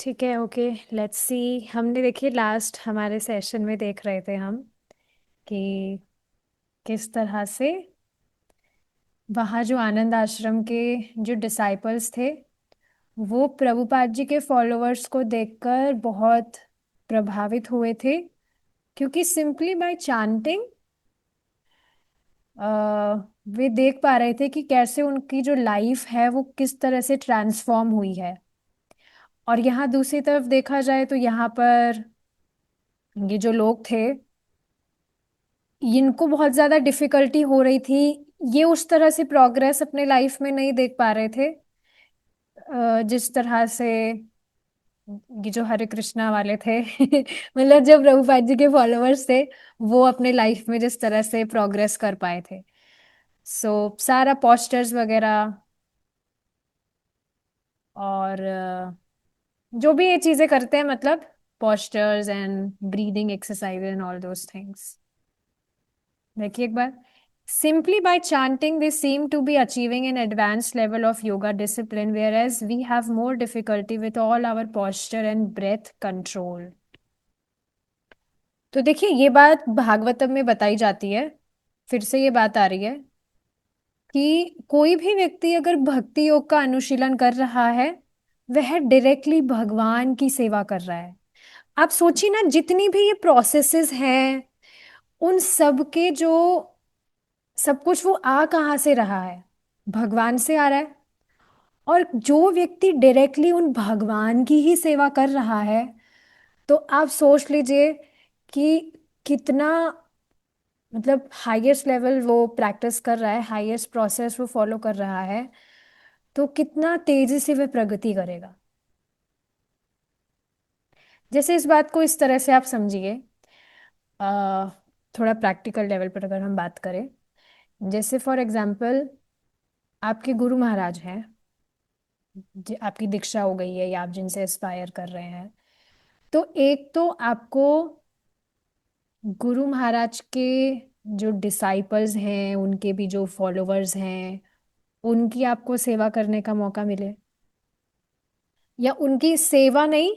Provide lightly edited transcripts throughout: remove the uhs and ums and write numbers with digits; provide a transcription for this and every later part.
ठीक है, okay. Let's see. हमने देखिए लास्ट हमारे सेशन में देख रहे थे हम कि किस तरह से वहाँ जो आनंद आश्रम के जो डिसाइपल्स थे वो प्रभुपाद जी के फॉलोअर्स को देखकर बहुत प्रभावित हुए थे, क्योंकि सिंपली बाय चांटिंग वे देख पा रहे थे कि कैसे उनकी जो लाइफ है वो किस तरह से ट्रांसफॉर्म हुई है। और यहाँ दूसरी तरफ देखा जाए तो यहाँ पर ये जो लोग थे इनको बहुत ज़्यादा डिफिकल्टी हो रही थी। ये उस तरह से प्रोग्रेस अपने लाइफ में नहीं देख पा रहे थे, जिस तरह से ये जो हरे कृष्णा वाले थे मतलब जो प्रभुपाद जी के फॉलोअर्स थे वो अपने लाइफ में जिस तरह से प्रोग्रेस कर पाए थे। सारा पोस्टर्स वगैरह और जो भी ये चीज़ें करते हैं, मतलब posters and breathing exercise and all those things. देखिए एक बार। Simply by chanting, they seem to be achieving an advanced level of yoga discipline, whereas we have more difficulty with all our posture and breath control. तो देखिए ये बात भागवतम में बताई जाती है, फिर से ये बात आ रही है कि कोई भी व्यक्ति अगर भक्ति योग का अनुशीलन कर रहा है वह डायरेक्टली भगवान की सेवा कर रहा है। आप सोचिए ना, जितनी भी ये प्रोसेसेस हैं उन सब के जो सब कुछ वो आ कहाँ से रहा है? भगवान से आ रहा है। और जो व्यक्ति डायरेक्टली उन भगवान की ही सेवा कर रहा है, तो आप सोच लीजिए कि कितना, मतलब हाईएस्ट लेवल वो प्रैक्टिस कर रहा है, हाईएस्ट प्रोसेस वो फॉलो कर रहा है, तो कितना तेजी से वह प्रगति करेगा। जैसे इस बात को इस तरह से आप समझिए, अ, थोड़ा प्रैक्टिकल लेवल पर अगर हम बात करें, जैसे फॉर एग्जाम्पल आपके गुरु महाराज हैं, आपकी दीक्षा हो गई है या आप जिनसे एस्पायर कर रहे हैं, तो एक तो आपको गुरु महाराज के जो डिसाइपल्स हैं, उनके भी जो फॉलोअर्स हैं, उनकी आपको सेवा करने का मौका मिले, या उनकी सेवा नहीं,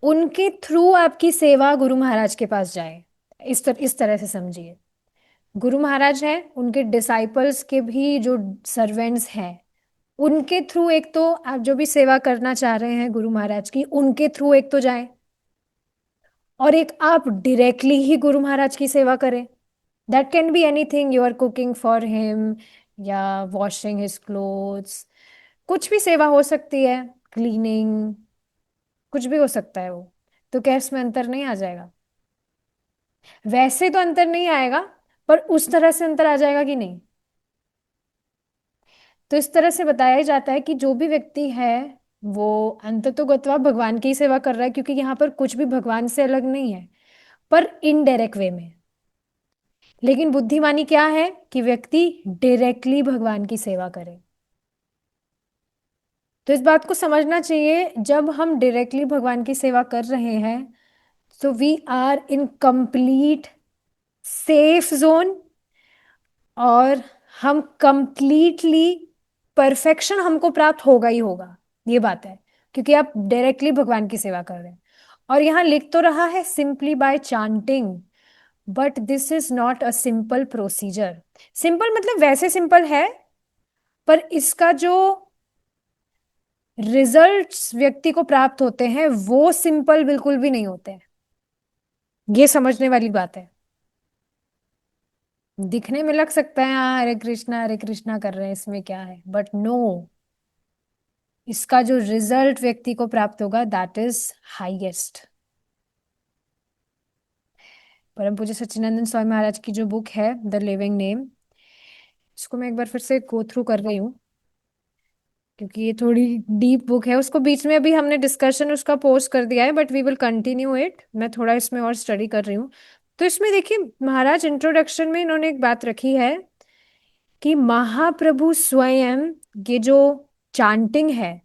उनके थ्रू आपकी सेवा गुरु महाराज के पास जाए। इस तरह से समझिए। गुरु महाराज हैं, उनके डिसाइपल्स के भी जो सर्वेंट्स हैं, उनके थ्रू एक तो आप जो भी सेवा करना चाह रहे हैं गुरु महाराज की, उनके थ्रू एक तो जाए, और एक आप डायरेक्टली ही गुरु महाराज की सेवा करें। That can be anything, you are cooking for him या वॉशिंग हिज क्लोथ्स, कुछ भी सेवा हो सकती है, क्लीनिंग, कुछ भी हो सकता है वो। तो क्या इसमें अंतर नहीं आ जाएगा? वैसे तो अंतर नहीं आएगा, पर उस तरह से अंतर आ जाएगा कि नहीं? तो इस तरह से बताया ही जाता है कि जो भी व्यक्ति है वो अंततोगत्वा भगवान की ही सेवा कर रहा है, क्योंकि यहाँ पर कुछ भी भगवान से अलग नहीं है, पर इनडायरेक्ट वे में। लेकिन बुद्धिमानी क्या है कि व्यक्ति डायरेक्टली भगवान की सेवा करे। तो इस बात को समझना चाहिए, जब हम डायरेक्टली भगवान की सेवा कर रहे हैं तो we are in complete safe zone, और हम कंप्लीटली परफेक्शन हमको प्राप्त होगा ही होगा, ये बात है, क्योंकि आप डायरेक्टली भगवान की सेवा कर रहे हैं। और यहाँ लिख तो रहा है simply by chanting, but this is not a simple procedure. Simple मतलब वैसे सिंपल है, पर इसका जो रिजल्ट्स व्यक्ति को प्राप्त होते हैं वो सिंपल बिल्कुल भी नहीं होते हैं। ये समझने वाली बात है। दिखने में लग सकता है हाँ हरे कृष्णा कर रहे हैं, इसमें क्या है, बट नो, इसका जो रिजल्ट व्यक्ति को प्राप्त होगा दैट इज हाईएस्ट। परम पूज्य सच्चिदानंद स्वामी महाराज की जो बुक है द लिविंग नेम, इसको मैं एक बार फिर से गो थ्रू कर रही हूँ, क्योंकि ये थोड़ी डीप बुक है। उसको बीच में अभी हमने डिस्कशन उसका पोस्ट कर दिया है, but we will continue it. मैं थोड़ा इसमें और स्टडी कर रही हूँ। तो इसमें देखिए महाराज इंट्रोडक्शन में इन्होंने एक बात रखी है कि महाप्रभु स्वयं ये जो चांटिंग है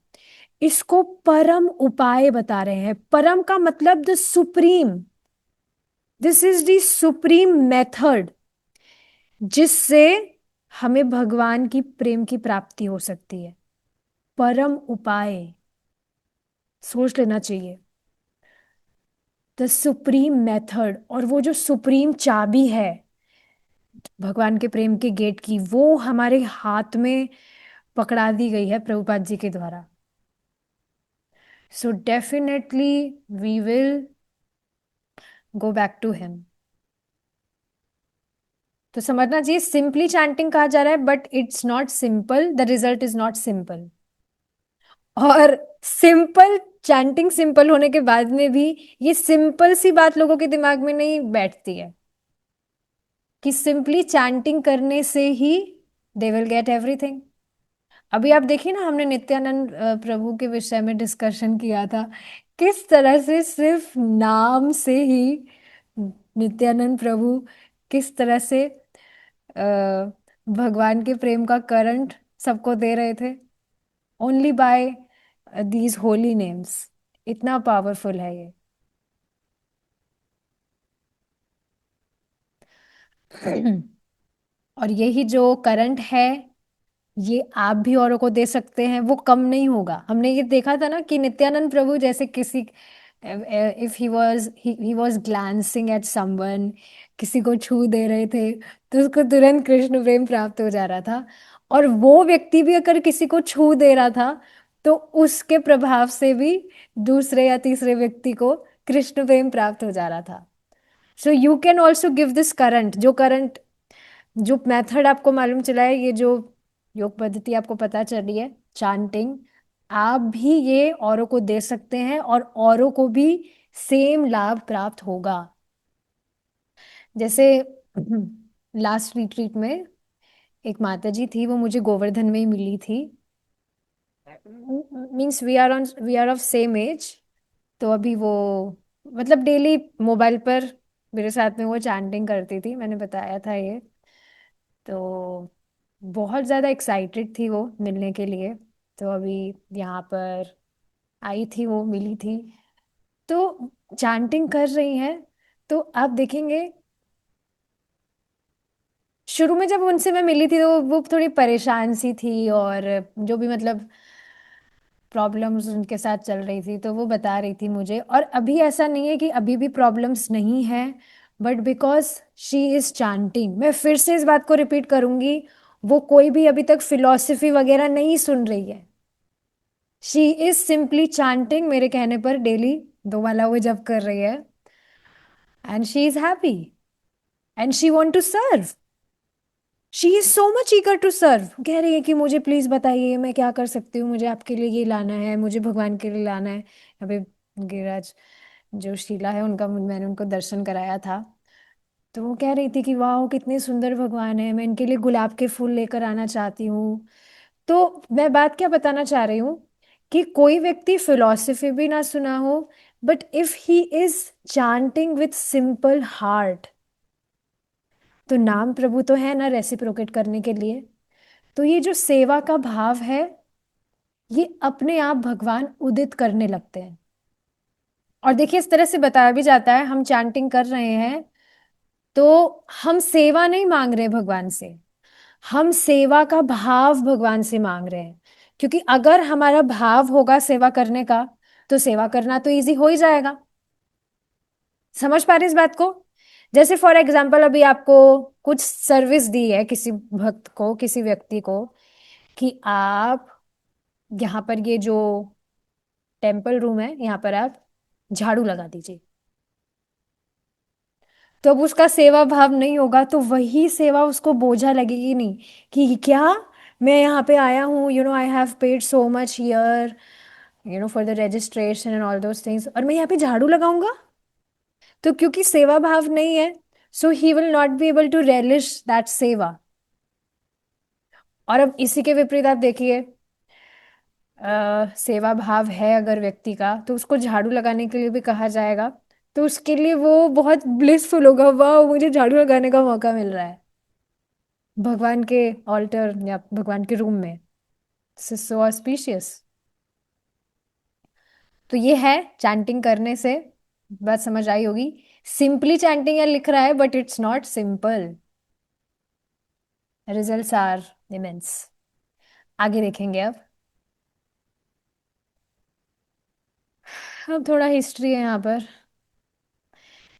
इसको परम उपाय बता रहे हैं। परम का मतलब the supreme, this is the supreme method जिससे हमें भगवान की प्रेम की प्राप्ति हो सकती है। परम उपाय, सोच लेना चाहिए। द सुप्रीम मेथड, और वो जो सुप्रीम चाबी है भगवान के प्रेम के गेट की, वो हमारे हाथ में पकड़ा दी गई है प्रभुपाद जी के द्वारा। So definitely we will go back to him. तो समझना चाहिए सिंपली चैंटिंग कहा जा रहा है, but it's not simple, the result is not simple. और सिंपल चैंटिंग सिंपल होने के बाद में भी ये सिंपल सी बात लोगों के दिमाग में नहीं बैठती है कि सिंपली चैंटिंग करने से ही दे विल गेट एवरीथिंग। अभी आप देखिए ना, हमने नित्यानंद प्रभु के विषय में डिस्कशन किया था, किस तरह से सिर्फ नाम से ही नित्यानंद प्रभु किस तरह से भगवान के प्रेम का करंट सबको दे रहे थे, only by these Holi names. इतना पावरफुल है ये। और यही जो करंट है, ये आप भी औरों को दे सकते हैं, वो कम नहीं होगा। हमने ये देखा था ना कि नित्यानंद प्रभु जैसे किसी, if he was glancing at someone, किसी को छू दे रहे थे तो उसको तुरंत कृष्ण प्रेम प्राप्त हो जा रहा था। और वो व्यक्ति भी अगर किसी को छू दे रहा था तो उसके प्रभाव से भी दूसरे या तीसरे व्यक्ति को कृष्ण प्रेम प्राप्त हो जा रहा था। So you can also give this current, जो करंट, जो मेथड आपको मालूम चला है, ये जो योग पद्धति आपको पता चली है चांटिंग, आप भी ये औरों को दे सकते हैं और औरों को भी सेम लाभ प्राप्त होगा। जैसे लास्ट रिट्रीट में एक माता जी थी, वो मुझे गोवर्धन में ही मिली थी। Means we are of same age. तो अभी वो मतलब डेली मोबाइल पर मेरे साथ में वो चैंटिंग करती थी, मैंने बताया था ये। तो बहुत ज़्यादा एक्साइटेड थी वो मिलने के लिए। तो अभी यहाँ पर आई थी, वो मिली थी, तो चैंटिंग कर रही हैं। तो आप देखेंगे, शुरू में जब उनसे मैं मिली थी तो वो थोड़ी परेशान सी थी, और जो भी मतलब प्रॉब्लम्स उनके साथ चल रही थी तो वो बता रही थी मुझे। और अभी ऐसा नहीं है कि अभी भी प्रॉब्लम्स नहीं है, but because she is chanting, मैं फिर से इस बात को रिपीट करूंगी, वो कोई भी अभी तक फिलॉसफी वगैरह नहीं सुन रही है। शी इज सिंपली चांटिंग, मेरे कहने पर डेली 2 माला वो जप कर रही है, and she is happy and she want to serve. She is so much eager to serve, कह रही है कि मुझे प्लीज बताइए मैं क्या कर सकती हूँ, मुझे आपके लिए ये लाना है, मुझे भगवान के लिए लाना है। अभी गिरिराज जो शीला है उनका मैंने उनको दर्शन कराया था, तो वो कह रही थी कि वाह कितने सुंदर भगवान है, मैं इनके लिए गुलाब के फूल लेकर आना चाहती हूँ। तो मैं बात क्या बताना चाह रही हूँ कि कोई व्यक्ति फिलॉसफी भी ना सुना हो, but if he is chanting with simple heart, तो नाम प्रभु तो है ना रेसिप्रोकेट करने के लिए। तो ये जो सेवा का भाव है, ये अपने आप भगवान उदित करने लगते हैं। और देखिए इस तरह से बताया भी जाता है, हम चैंटिंग कर रहे हैं तो हम सेवा नहीं मांग रहे भगवान से, हम सेवा का भाव भगवान से मांग रहे हैं। क्योंकि अगर हमारा भाव होगा सेवा करने का, तो सेवा करना तो इजी हो ही जाएगा। समझ पा रहे इस बात को? जैसे फॉर एग्जाम्पल अभी आपको कुछ सर्विस दी है किसी भक्त को, किसी व्यक्ति को, कि आप यहाँ पर ये जो टेम्पल रूम है यहाँ पर आप झाड़ू लगा दीजिए। तो अब उसका सेवा भाव नहीं होगा तो वही सेवा उसको बोझा लगेगी नहीं, कि क्या मैं यहाँ पे आया हूँ, I have paid so much here, for the registration and all those things, और मैं यहाँ पे झाड़ू लगाऊंगा। तो क्योंकि सेवा भाव नहीं है, so he will not be able to relish that सेवा। और अब इसी के विपरीत आप देखिए, सेवा भाव है अगर व्यक्ति का, तो उसको झाड़ू लगाने के लिए भी कहा जाएगा, तो उसके लिए वो बहुत ब्लिसफुल होगा, वाह मुझे झाड़ू लगाने का मौका मिल रहा है भगवान के ऑल्टर या भगवान के रूम में। सो ऑस्पिशियस। तो ये है चैंटिंग करने से, बात समझ आई होगी। सिंपली चैंटिंग या लिख रहा है, but it's not simple, results are immense. आगे देखेंगे अब। अब थोड़ा हिस्ट्री है यहाँ पर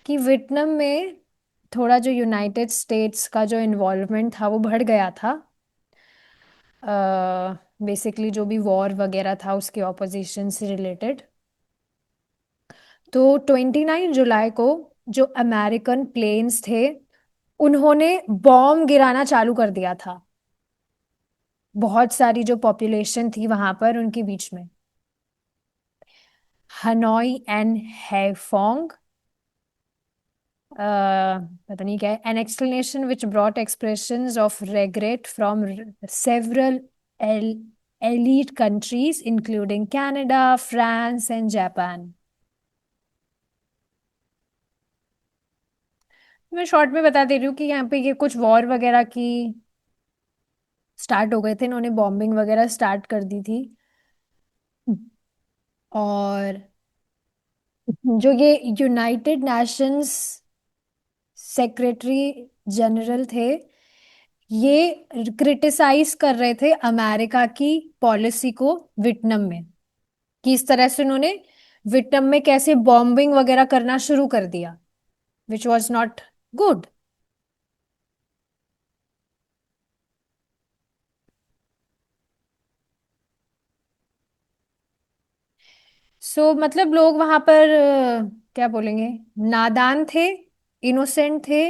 कि वियतनाम में थोड़ा जो यूनाइटेड स्टेट्स का जो इन्वॉल्वमेंट था वो बढ़ गया था। बेसिकली जो भी वॉर वगैरह था उसके ऑपोजिशन से रिलेटेड। तो 29 जुलाई को जो अमेरिकन प्लेन्स थे उन्होंने बॉम्ब गिराना चालू कर दिया था बहुत सारी जो पॉपुलेशन थी वहां पर उनके बीच में। हनोई एंड हैफोंग, पता नहीं क्या है, an explanation which brought expressions of regret from several elite countries including Canada, France and Japan। मैं शॉर्ट में बता दे रही हूँ कि यहाँ पे ये कुछ वॉर वगैरह की स्टार्ट हो गए थे, इन्होंने बॉम्बिंग वगैरह स्टार्ट कर दी थी। और जो ये यूनाइटेड नेशंस सेक्रेटरी जनरल थे ये क्रिटिसाइज कर रहे थे अमेरिका की पॉलिसी को वियतनाम में, कि इस तरह से उन्होंने वियतनाम में कैसे बॉम्बिंग वगैरह करना शुरू कर दिया, विच वॉज नॉट गुड। मतलब लोग वहां पर क्या बोलेंगे, नादान थे, इनोसेंट थे,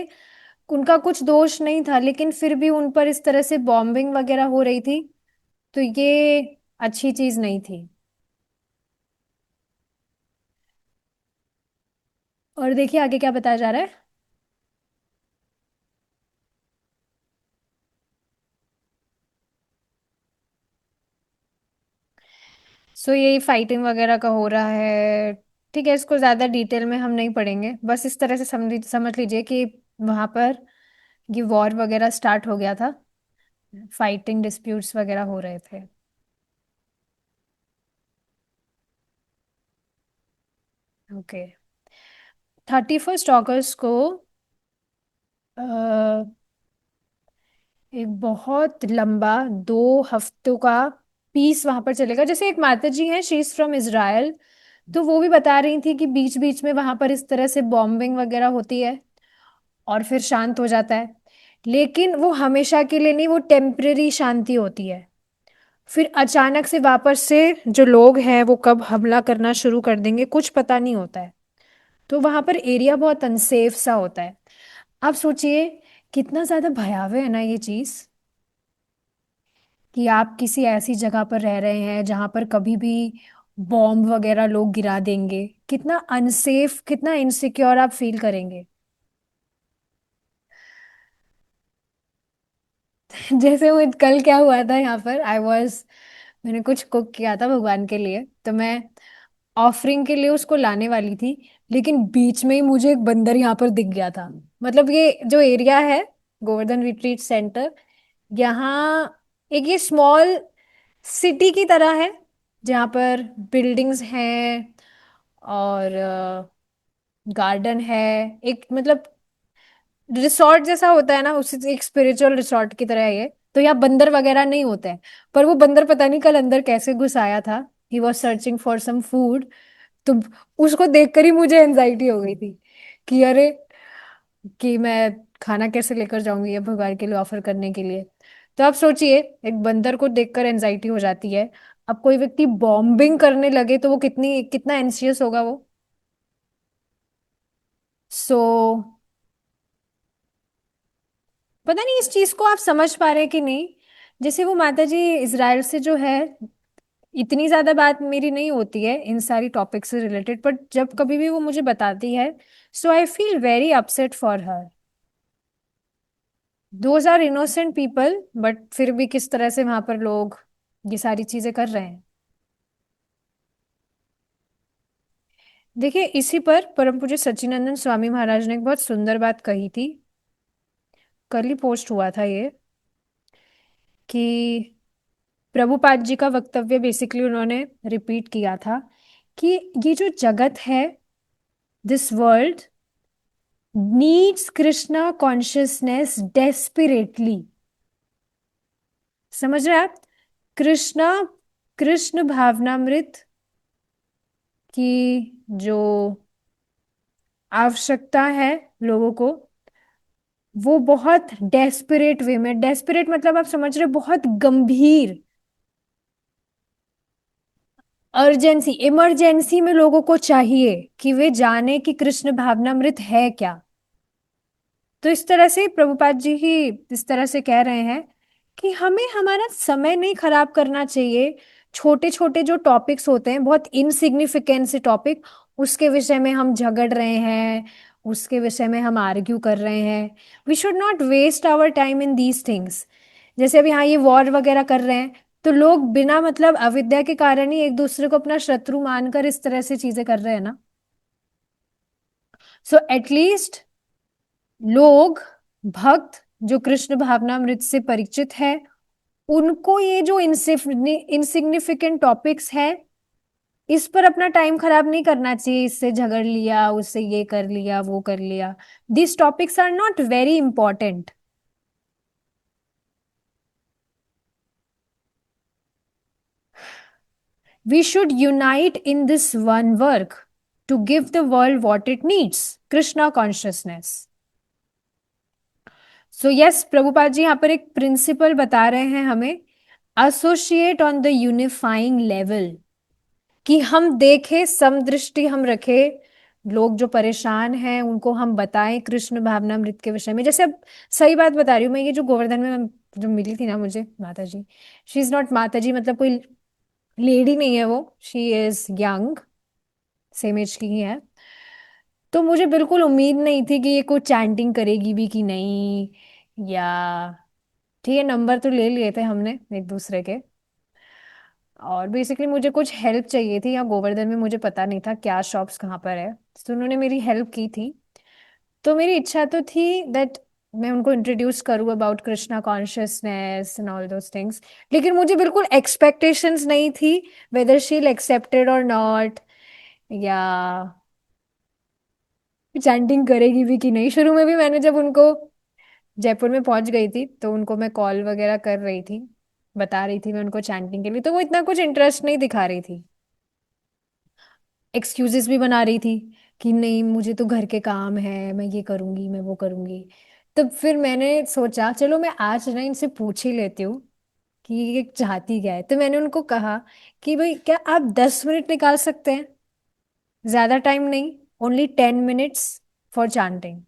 उनका कुछ दोष नहीं था, लेकिन फिर भी उन पर इस तरह से बॉम्बिंग वगैरह हो रही थी, तो ये अच्छी चीज नहीं थी। और देखिए आगे क्या बताया जा रहा है। यही फाइटिंग वगैरह का हो रहा है। ठीक है, इसको ज्यादा डिटेल में हम नहीं पढ़ेंगे, बस इस तरह से समझ समझ लीजिए कि वहां पर ये वॉर वगैरह स्टार्ट हो गया था, फाइटिंग डिस्प्यूट्स वगैरह हो रहे थे। ओके। 31 अगस्त को अ, एक बहुत लंबा 2 हफ्तों का पीस वहां पर चलेगा। जैसे एक माता जी हैं, शी इज फ्रॉम इजराइल, तो वो भी बता रही थी कि बीच बीच में वहां पर इस तरह से बॉम्बिंग वगैरह होती है और फिर शांत हो जाता है, लेकिन वो हमेशा के लिए नहीं, वो टेम्परेरी शांति होती है। फिर अचानक से वापस से जो लोग हैं वो कब हमला करना शुरू कर देंगे कुछ पता नहीं होता है। तो वहां पर एरिया बहुत अनसेफ सा होता है। आप सोचिए कितना ज्यादा भयावह है ना ये चीज, कि आप किसी ऐसी जगह पर रह रहे हैं जहां पर कभी भी बॉम्ब वगैरह लोग गिरा देंगे, कितना अनसेफ कितना इनसिक्योर आप फील करेंगे। जैसे वो कल क्या हुआ था यहाँ पर, मैंने कुछ कुक किया था भगवान के लिए, तो मैं ऑफरिंग के लिए उसको लाने वाली थी, लेकिन बीच में ही मुझे एक बंदर यहाँ पर दिख गया था। मतलब ये जो एरिया है, गोवर्धन रिट्रीट सेंटर, यहाँ एक ये स्मॉल सिटी की तरह है जहाँ पर बिल्डिंग्स हैं और गार्डन है, एक मतलब रिसोर्ट जैसा होता है ना, उसी एक स्पिरिचुअल रिसोर्ट की तरह है ये। तो यहाँ बंदर वगैरह नहीं होते हैं, पर वो बंदर पता नहीं कल अंदर कैसे घुस आया था। He was searching for some food. तो उसको देखकर ही मुझे एनजाइटी हो गई थी कि अरे, कि मैं खाना कैसे लेकर जाऊंगी ये भगवान के लिए ऑफर करने के लिए। तो आप सोचिए, एक बंदर को देखकर एनजाइटी हो जाती है, अब कोई व्यक्ति बॉम्बिंग करने लगे तो वो कितना एंशियस होगा वो। सो पता नहीं इस चीज को आप समझ पा रहे हैं कि नहीं। जैसे वो माता जी इसराइल से जो है, इतनी ज्यादा बात मेरी नहीं होती है इन सारी टॉपिक से रिलेटेड, बट जब कभी भी वो मुझे बताती है, so I feel very upset for her. Those are innocent people, but फिर भी किस तरह से वहां पर लोग ये सारी चीजें कर रहे हैं। देखिए इसी पर परम पूज्य सच्चिदानंद स्वामी महाराज ने एक बहुत सुंदर बात कही थी, कल ही पोस्ट हुआ था ये, कि प्रभुपाद जी का वक्तव्य बेसिकली उन्होंने रिपीट किया था कि ये जो जगत है, this world needs Krishna consciousness desperately. समझ रहे हैं आप? कृष्णा, कृष्ण भावनामृत कि जो आवश्यकता है लोगों को, वो बहुत डेस्परेट वे में, डेस्परेट मतलब आप समझ रहे हो, बहुत गंभीर अर्जेंसी, इमरजेंसी में लोगों को चाहिए कि वे जाने कि कृष्ण भावनामृत है क्या। तो इस तरह से प्रभुपाद जी ही इस तरह से कह रहे हैं कि हमें हमारा समय नहीं खराब करना चाहिए। छोटे छोटे जो टॉपिक्स होते हैं, बहुत इनसिग्निफिकेंट से टॉपिक, उसके विषय में हम झगड़ रहे हैं, उसके विषय में हम आर्ग्यू कर रहे हैं। We should not waste our time in these things. जैसे अभी हाँ ये वॉर वगैरह कर रहे हैं, तो लोग बिना मतलब अविद्या के कारण ही एक दूसरे को अपना शत्रु मानकर इस तरह से चीजें कर रहे हैं ना। सो एटलीस्ट लोग, भक्त जो कृष्ण भावनामृत से परिचित है, उनको ये जो इनसिग्निफिकेंट टॉपिक्स है, इस पर अपना टाइम खराब नहीं करना चाहिए। इससे झगड़ लिया, उससे ये कर लिया, वो कर लिया। This topics are not very important. We should unite in this one work to give the world what it needs, Krishna consciousness. So yes, Prabhupada ji यहाँ पर एक प्रिंसिपल बता रहे हैं हमें, associate on the unifying level, कि हम देखें, समदृष्टि हम रखें, लोग जो परेशान हैं उनको हम बताएं कृष्ण भावनामृत के विषय में। जैसे अब सही बात बता रही हूँ मैं, ये जो गोवर्धन में जो मिली थी ना मुझे माता जी, शी इज नॉट माता जी, मतलब कोई लेडी नहीं है वो, she is young, same age की ही है। तो मुझे बिल्कुल उम्मीद नहीं थी कि ये कोई चैंटिंग करेगी भी कि नहीं, या ठीक है, नंबर तो ले लिए थे हमने एक दूसरे के। और बेसिकली मुझे कुछ हेल्प चाहिए थी यहाँ गोवर्धन में, मुझे पता नहीं था क्या शॉप्स कहाँ पर है, तो उन्होंने मेरी हेल्प की थी। तो मेरी इच्छा तो थी दैट मैं उनको इंट्रोड्यूस करूँ about Krishna consciousness and all those things. लेकिन मुझे बिल्कुल एक्सपेक्टेशंस नहीं थी वेदर शी विल एक्सेप्टेड और नॉट, या चैंटिंग करेगी भी कि नहीं। शुरू में भी मैंने जब उनको जयपुर में पहुंच गई थी तो उनको मैं कॉल वगैरह कर रही थी, बता रही थी मैं उनको चैंटिंग के लिए, तो वो इतना कुछ इंटरेस्ट नहीं दिखा रही थी। एक्सक्यूजेस भी बना रही थी कि नहीं मुझे तो घर के काम है, मैं ये करूंगी, मैं वो करूंगी। तो फिर मैंने सोचा चलो मैं आज ना इनसे पूछ ही लेती हूँ कि ये चाहती क्या है। तो मैंने उनको कहा कि भाई क्या आप 10 मिनट निकाल सकते हैं, ज्यादा टाइम नहीं, ओनली 10 मिनट्स फॉर चांटिंग।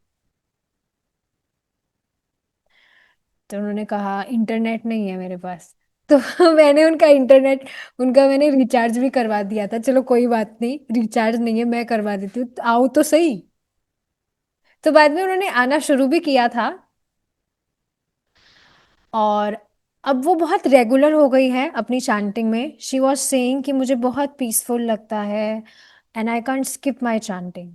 तो उन्होंने कहा इंटरनेट नहीं है मेरे पास। तो मैंने उनका इंटरनेट, उनका मैंने रिचार्ज भी करवा दिया था, चलो कोई बात नहीं, रिचार्ज नहीं है मैं करवा देती हूँ, तो आओ तो सही। तो बाद में उन्होंने आना शुरू भी किया था, और अब वो बहुत रेगुलर हो गई है अपनी चैंटिंग में। शी वॉज सेइंग कि मुझे बहुत पीसफुल लगता है and I can't skip my chanting.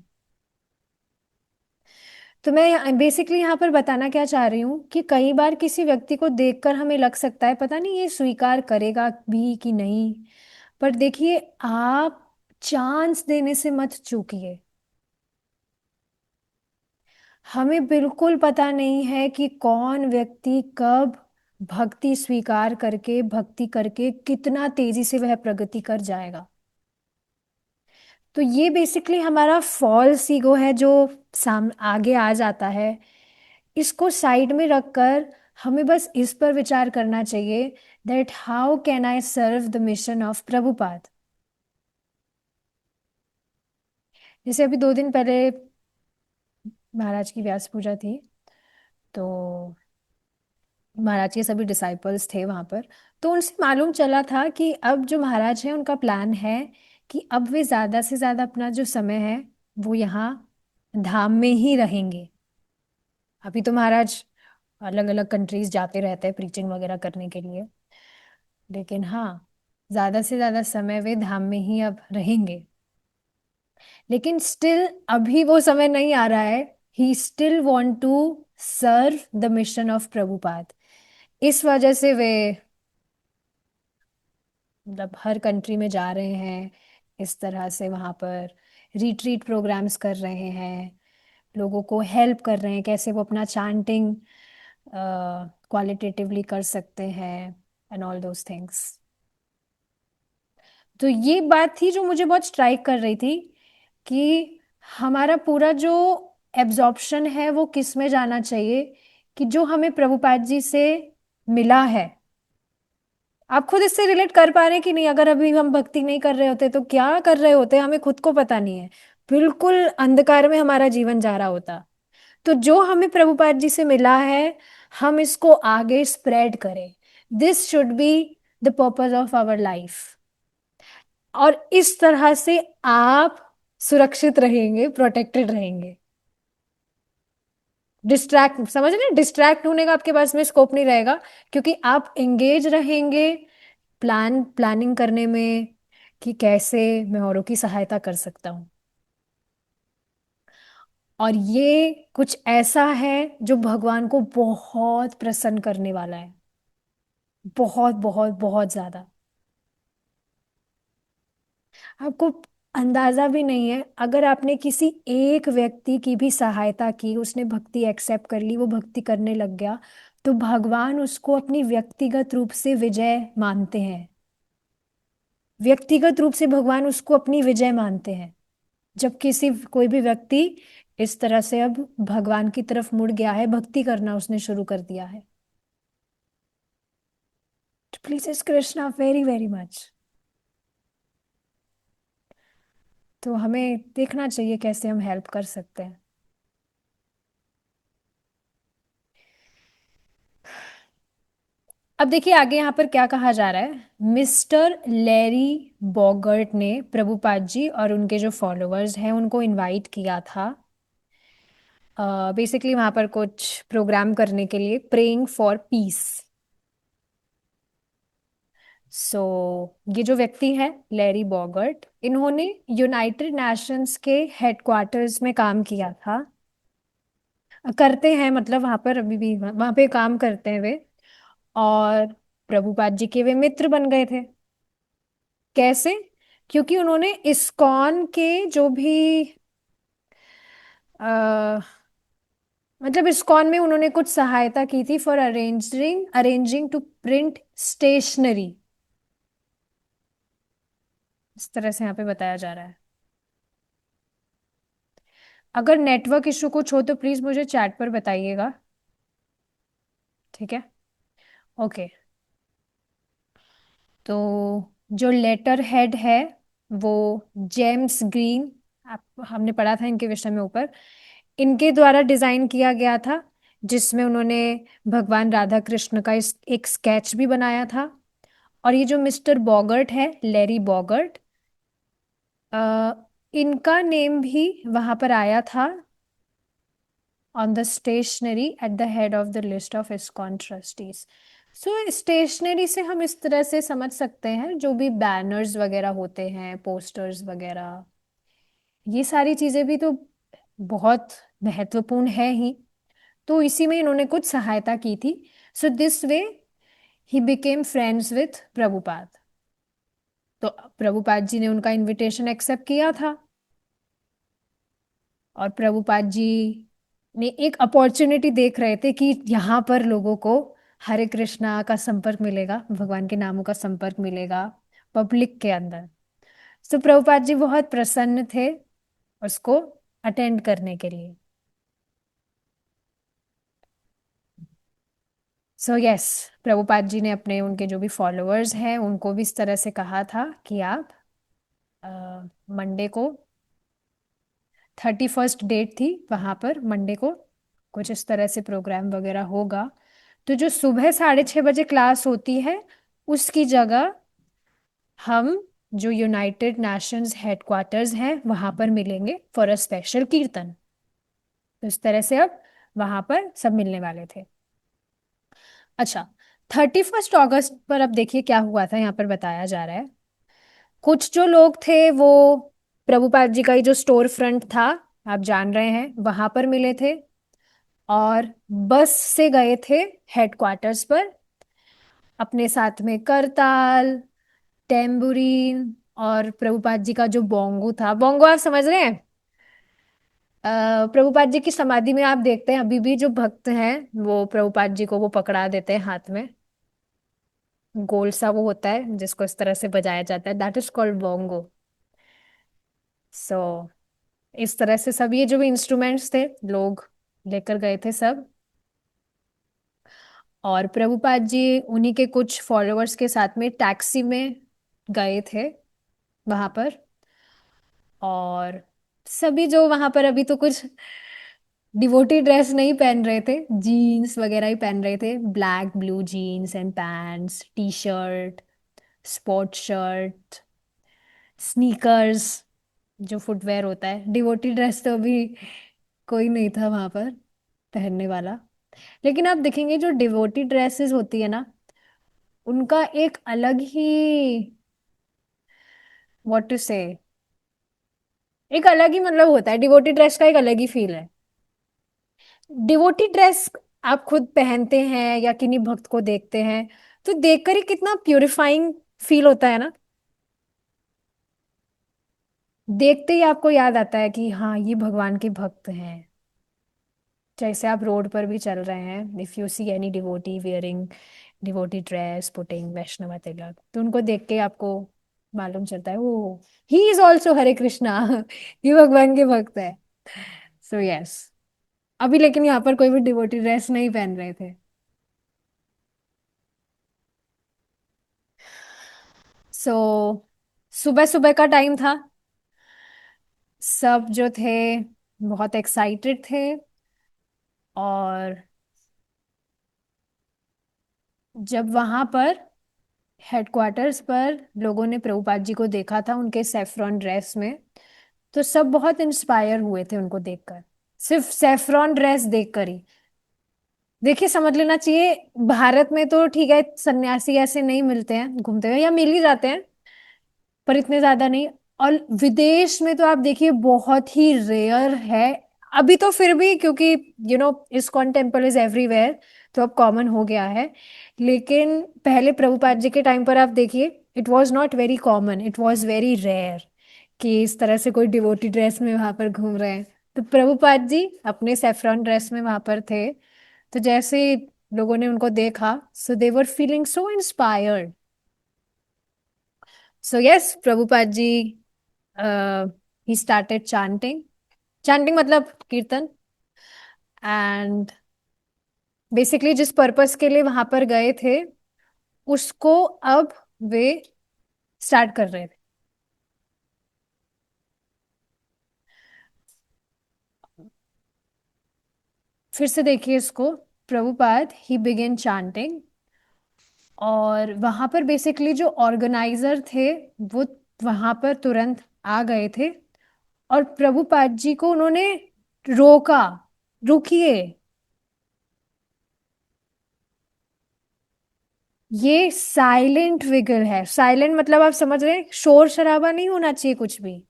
तो मैं बेसिकली यहाँ पर बताना क्या चाह रही हूँ कि कई बार किसी व्यक्ति को देखकर हमें लग सकता है पता नहीं ये स्वीकार करेगा भी कि नहीं, पर देखिए आप चांस देने से मत चूकिए। हमें बिल्कुल पता नहीं है कि कौन व्यक्ति कब भक्ति स्वीकार करके, भक्ति करके कितना तेजी से वह प्रगति कर जाएगा। तो ये बेसिकली हमारा फॉल्स ईगो है जो साम आगे आ जाता है। इसको साइड में रखकर हमें बस इस पर विचार करना चाहिए that how can I serve the mission of Prabhupada. जैसे अभी 2 दिन पहले महाराज की व्यास पूजा थी, तो महाराज के सभी डिसाइपल्स थे वहां पर। तो उनसे मालूम चला था कि अब जो महाराज है उनका प्लान है कि अब वे ज्यादा से ज्यादा अपना जो समय है वो यहाँ धाम में ही रहेंगे। अभी तो महाराज अलग अलग कंट्रीज जाते रहते हैं प्रीचिंग वगैरह करने के लिए, लेकिन हाँ, ज्यादा से ज्यादा समय वे धाम में ही अब रहेंगे। लेकिन स्टिल अभी वो समय नहीं आ रहा है, he still want to serve the mission of Prabhupada. इस वजह से वे मतलब हर कंट्री में जा रहे हैं, इस तरह से वहाँ पर रिट्रीट प्रोग्राम्स कर रहे हैं, लोगों को हेल्प कर रहे हैं कैसे वो अपना चांटिंग क्वालिटेटिवली कर सकते हैं एंड ऑल दोज थिंग्स। तो ये बात थी जो मुझे बहुत स्ट्राइक कर रही थी कि हमारा पूरा जो एब्जॉर्प्शन है वो किस में जाना चाहिए, कि जो हमें प्रभुपाद जी से मिला है। आप खुद इससे रिलेट कर पा रहे हैं कि नहीं? अगर अभी हम भक्ति नहीं कर रहे होते तो क्या कर रहे होते, हमें खुद को पता नहीं है। बिल्कुल अंधकार में हमारा जीवन जा रहा होता। तो जो हमें प्रभुपाद जी से मिला है, हम इसको आगे स्प्रेड करें। This should be the purpose of our life. और इस तरह से आप सुरक्षित रहेंगे, प्रोटेक्टेड रहेंगे। डिस्ट्रैक्ट, समझ रहे हैं? डिस्ट्रैक्ट होने का आपके पास में स्कोप नहीं रहेगा, क्योंकि आप एंगेज रहेंगे प्लानिंग करने में कि कैसे मैं औरों की सहायता कर सकता हूँ। और ये कुछ ऐसा है जो भगवान को बहुत प्रसन्न करने वाला है। बहुत बहुत बहुत ज्यादा। आपको अंदाजा भी नहीं है, अगर आपने किसी एक व्यक्ति की भी सहायता की, उसने भक्ति एक्सेप्ट कर ली, वो भक्ति करने लग गया, तो भगवान उसको अपनी व्यक्तिगत रूप से विजय मानते हैं। व्यक्तिगत रूप से भगवान उसको अपनी विजय मानते हैं। जब किसी कोई भी व्यक्ति इस तरह से अब भगवान की तरफ मुड़ गया है, भक्ति करना उसने शुरू कर दिया है, तो please Krishna very very much. तो हमें देखना चाहिए कैसे हम हेल्प कर सकते हैं। अब देखिए आगे यहाँ पर क्या कहा जा रहा है। मिस्टर लैरी बॉगर्ट ने प्रभुपाद जी और उनके जो फॉलोअर्स हैं उनको इनवाइट किया था, बेसिकली वहां पर कुछ प्रोग्राम करने के लिए, प्रेइंग फॉर पीस। सो ये जो व्यक्ति है लैरी बॉगर्ट, इन्होंने यूनाइटेड नेशंस के हेडक्वार्टर्स में काम किया था। करते हैं, मतलब वहां पर अभी भी वहां पे काम करते हैं वे। और प्रभुपाद जी के वे मित्र बन गए थे। कैसे? क्योंकि उन्होंने इस्कॉन के जो भी आ, मतलब इस्कॉन में उन्होंने कुछ सहायता की थी for arranging arranging to print stationery. इस तरह से यहाँ पे बताया जा रहा है। अगर नेटवर्क इशू कुछ हो तो प्लीज मुझे चैट पर बताइएगा। ठीक है। ओके। तो जो लेटर हेड है वो जेम्स ग्रीन, आप हमने पढ़ा था इनके विषय में ऊपर, इनके द्वारा डिजाइन किया गया था, जिसमें उन्होंने भगवान राधा कृष्ण का एक स्केच भी बनाया था। और ये जो मिस्टर बॉगर्ट है, लेरी बॉगर्ट, इनका नेम भी वहां पर आया था on the stationery at the head of the list of ISKCON trustees. So stationery से हम इस तरह से समझ सकते हैं जो भी बैनर्स वगैरह होते हैं, पोस्टर्स वगैरह, ये सारी चीजें भी तो बहुत महत्वपूर्ण है ही। तो इसी में इन्होंने कुछ सहायता की थी। So this way he became friends with Prabhupada. तो प्रभुपाद जी ने उनका इनविटेशन एक्सेप्ट किया था, और प्रभुपाद जी ने एक अपॉर्चुनिटी देख रहे थे कि यहाँ पर लोगों को हरे कृष्णा का संपर्क मिलेगा, भगवान के नामों का संपर्क मिलेगा पब्लिक के अंदर। तो प्रभुपाद जी बहुत प्रसन्न थे उसको अटेंड करने के लिए। सो यस, प्रभुपाद जी ने अपने उनके जो भी फॉलोअर्स हैं उनको भी इस तरह से कहा था कि आप मंडे को, 31st डेट थी वहां पर, मंडे को कुछ इस तरह से प्रोग्राम वगैरह होगा। तो जो सुबह 6:30 बजे क्लास होती है उसकी जगह हम जो यूनाइटेड नेशंस हेडक्वार्टर्स हैं वहां पर मिलेंगे फॉर अ स्पेशल कीर्तन। तो इस तरह से अब वहां पर सब मिलने वाले थे। अच्छा, 31 अगस्त पर अब देखिए क्या हुआ था, यहाँ पर बताया जा रहा है। कुछ जो लोग थे वो प्रभुपाद जी का ही जो स्टोर फ्रंट था, आप जान रहे हैं, वहां पर मिले थे। और बस से गए थे हेडक्वार्टर्स पर, अपने साथ में करताल, टेम्बुरीन, और प्रभुपाद जी का जो बोंगो था, बोंगो आप समझ रहे हैं? प्रभुपाद जी की समाधि में आप देखते हैं अभी भी जो भक्त हैं वो प्रभुपाद जी को वो पकड़ा देते हैं हाथ में। गोल सा वो होता है जिसको इस तरह से बजाया जाता है, दैट इज कॉल्ड बोंगो। सो इस तरह से सब ये जो भी इंस्ट्रूमेंट्स थे लोग लेकर गए थे सब। और प्रभुपाद जी उन्हीं के कुछ फॉलोअर्स के साथ में टैक्सी में गए थे वहां पर। और सभी जो वहां पर अभी तो कुछ डिवोटी ड्रेस नहीं पहन रहे थे, जीन्स वगैरह ही पहन रहे थे, black blue jeans and pants, T shirt, sport shirt, sneakers, जो फुटवेयर होता है। डिवोटी ड्रेस तो अभी कोई नहीं था वहां पर पहनने वाला। लेकिन आप देखेंगे जो डिवोटी ड्रेसेस होती है ना, उनका एक अलग ही, व्हाट टू से, एक अलग ही मतलब होता है, डिवोटी ड्रेस का एक अलग ही फील है। डिवोटी ड्रेस आप खुद पहनते हैं या किन्हीं भक्त को देखते हैं तो देखकर ही कितना प्यूरिफाइंग फील होता है ना। देखते ही आपको याद आता है कि हाँ ये भगवान के भक्त हैं। जैसे आप रोड पर भी चल रहे हैं, if you see any devotee wearing devotee dress putting Vaishnava tilak, तो उनको देख के आपको मालूम चलता है वो he is also Hare Krishna ये भगवान के भक्त है। So yes. अभी लेकिन यहाँ पर कोई भी डिवोटी ड्रेस नहीं पहन रहे थे। सो सुबह सुबह का टाइम था, सब जो थे बहुत एक्साइटेड थे। और जब वहां पर हेडक्वार्टर्स पर लोगों ने प्रभुपाद जी को देखा था उनके सेफ्रॉन ड्रेस में, तो सब बहुत इंस्पायर हुए थे उनको देखकर, सिर्फ सेफ्रॉन ड्रेस देखकर ही। देखिए समझ लेना चाहिए, भारत में तो ठीक है सन्यासी ऐसे नहीं मिलते हैं घूमते हुए, या मिल ही जाते हैं पर इतने ज्यादा नहीं। और विदेश में तो आप देखिए बहुत ही रेयर है। अभी तो फिर भी क्योंकि इस्कॉन टेम्पल इज एवरीवेयर, तो अब कॉमन हो गया है। लेकिन पहले प्रभुपाद जी के टाइम पर आप देखिए, it was not very common, it was very rare कि इस तरह से कोई डिवोटी ड्रेस में वहां पर घूम रहे हैं। तो प्रभुपाद जी अपने सेफ्रॉन ड्रेस में वहां पर थे। तो जैसे ही लोगों ने उनको देखा, so they were feeling so inspired. So yes, Prabhupada ji he started chanting. Chanting मतलब कीर्तन। एंड बेसिकली जिस पर्पस के लिए वहां पर गए थे उसको अब वे स्टार्ट कर रहे थे। फिर से देखिए इसको, प्रभुपाद ही बिगेन चांटिंग। और वहां पर बेसिकली जो ऑर्गेनाइजर थे वो वहां पर तुरंत आ गए थे। और प्रभुपाद जी को उन्होंने रोका, रुकिए, ये साइलेंट विगल है। साइलेंट मतलब आप समझ रहे हैं, शोर शराबा नहीं होना चाहिए कुछ भी।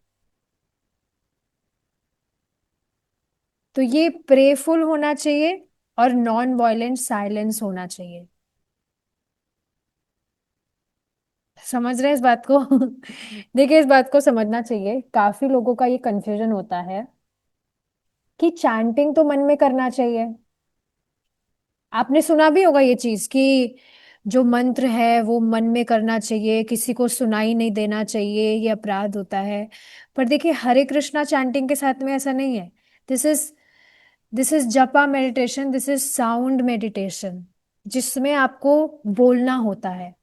तो ये प्रेफुल होना चाहिए और नॉन वायलेंट साइलेंस होना चाहिए। समझ रहे हैं इस बात को देखिए इस बात को समझना चाहिए, काफी लोगों का ये कंफ्यूजन होता है कि चैंटिंग तो मन में करना चाहिए। आपने सुना भी होगा ये चीज कि जो मंत्र है वो मन में करना चाहिए, किसी को सुनाई नहीं देना चाहिए, ये अपराध होता है। पर देखिए हरे कृष्णा चैंटिंग के साथ में ऐसा नहीं है। दिस इज दिस इज जपा meditation, this is sound meditation, जिसमें आपको बोलना होता है।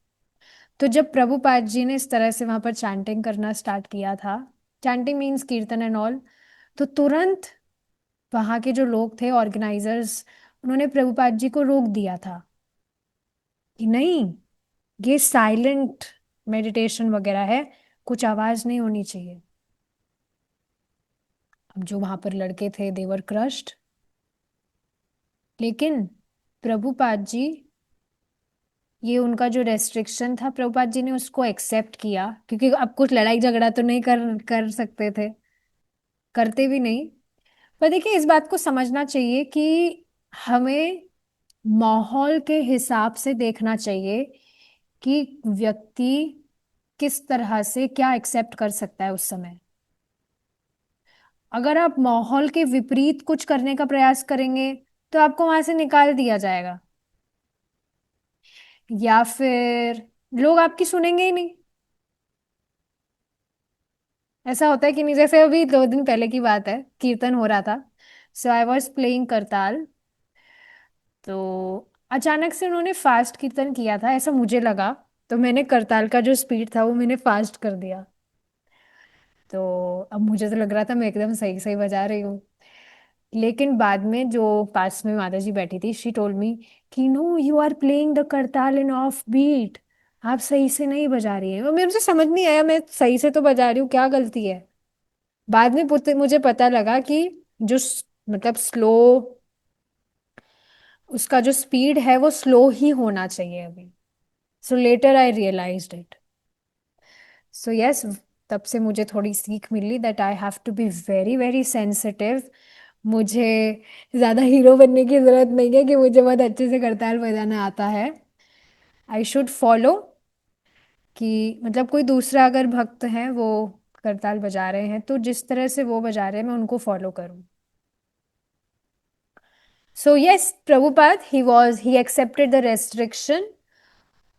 तो जब प्रभुपाद जी ने इस तरह से वहां पर चैंटिंग करना स्टार्ट किया था, चैंटिंग मीन्स कीर्तन एंड ऑल, तो तुरंत वहां के जो लोग थे ऑर्गेनाइजर्स, उन्होंने प्रभुपाद जी को रोक दिया था कि नहीं, ये साइलेंट मेडिटेशन वगैरह है, कुछ आवाज नहीं होनी चाहिए। अब जो वहां पर लड़के थे देवर क्रश्ड। लेकिन प्रभुपाद जी, ये उनका जो रेस्ट्रिक्शन था प्रभुपाद जी ने उसको एक्सेप्ट किया, क्योंकि अब कुछ लड़ाई झगड़ा तो नहीं कर कर सकते थे, करते भी नहीं। पर देखिए इस बात को समझना चाहिए कि हमें माहौल के हिसाब से देखना चाहिए कि व्यक्ति किस तरह से क्या एक्सेप्ट कर सकता है उस समय। अगर आप माहौल के विपरीत कुछ करने का प्रयास करेंगे तो आपको वहां से निकाल दिया जाएगा। या फिर लोग आपकी सुनेंगे ही नहीं। ऐसा होता है कि नहीं, जैसे अभी 2 दिन पहले की बात है, कीर्तन हो रहा था। सो आई वॉज प्लेइंग करताल। तो अचानक से उन्होंने फास्ट कीर्तन किया था, ऐसा मुझे लगा। तो मैंने करताल का जो स्पीड था वो मैंने फास्ट कर दिया। तो अब मुझे तो लग रहा था मैं एकदम सही सही बजा रही हूँ। लेकिन बाद में जो पास में माता जी बैठी थी, शी टोल्ड मी कि no, you are playing the kartal in off beat. आप सही से नहीं बजा रही हैं। और मेरे से समझ नहीं आया, मैं सही से तो बजा रही हूँ, क्या गलती है। बाद में मुझे पता लगा कि जो मतलब स्लो, उसका जो स्पीड है वो स्लो ही होना चाहिए अभी। So later I realised it. So yes, तब से मुझे थोड़ी सीख मिली that I have to be very very sensitive. मुझे ज़्यादा हीरो बनने की ज़रूरत नहीं है कि मुझे बहुत अच्छे से करताल बजाना आता है। आई शुड फॉलो, कि मतलब कोई दूसरा अगर भक्त है वो करताल बजा रहे हैं तो जिस तरह से वो बजा रहे हैं मैं उनको फॉलो करूं। सो yes, Prabhupada he accepted the restriction,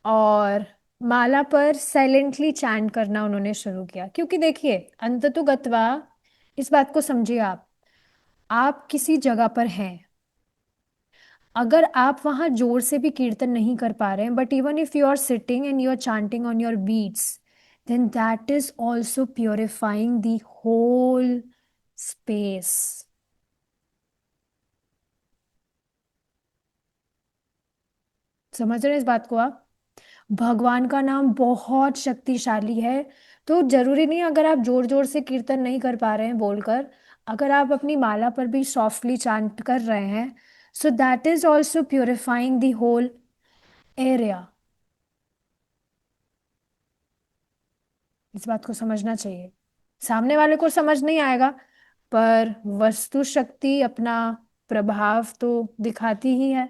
और माला पर साइलेंटली चैंट करना उन्होंने शुरू किया। क्योंकि देखिए, अंततो गत्वा, इस बात को समझिए। आप किसी जगह पर हैं, अगर आप वहां जोर से भी कीर्तन नहीं कर पा रहे हैं, but even if you are sitting and you are chanting on your beats, then that is also purifying the whole space. समझ रहे हैं इस बात को आप? भगवान का नाम बहुत शक्तिशाली है। तो जरूरी नहीं अगर आप जोर जोर से कीर्तन नहीं कर पा रहे हैं बोलकर, अगर आप अपनी माला पर भी सॉफ्टली चांट कर रहे हैं, so that is also purifying the whole area. इस बात को समझना चाहिए। सामने वाले को समझ नहीं आएगा, पर वस्तु शक्ति अपना प्रभाव तो दिखाती ही है।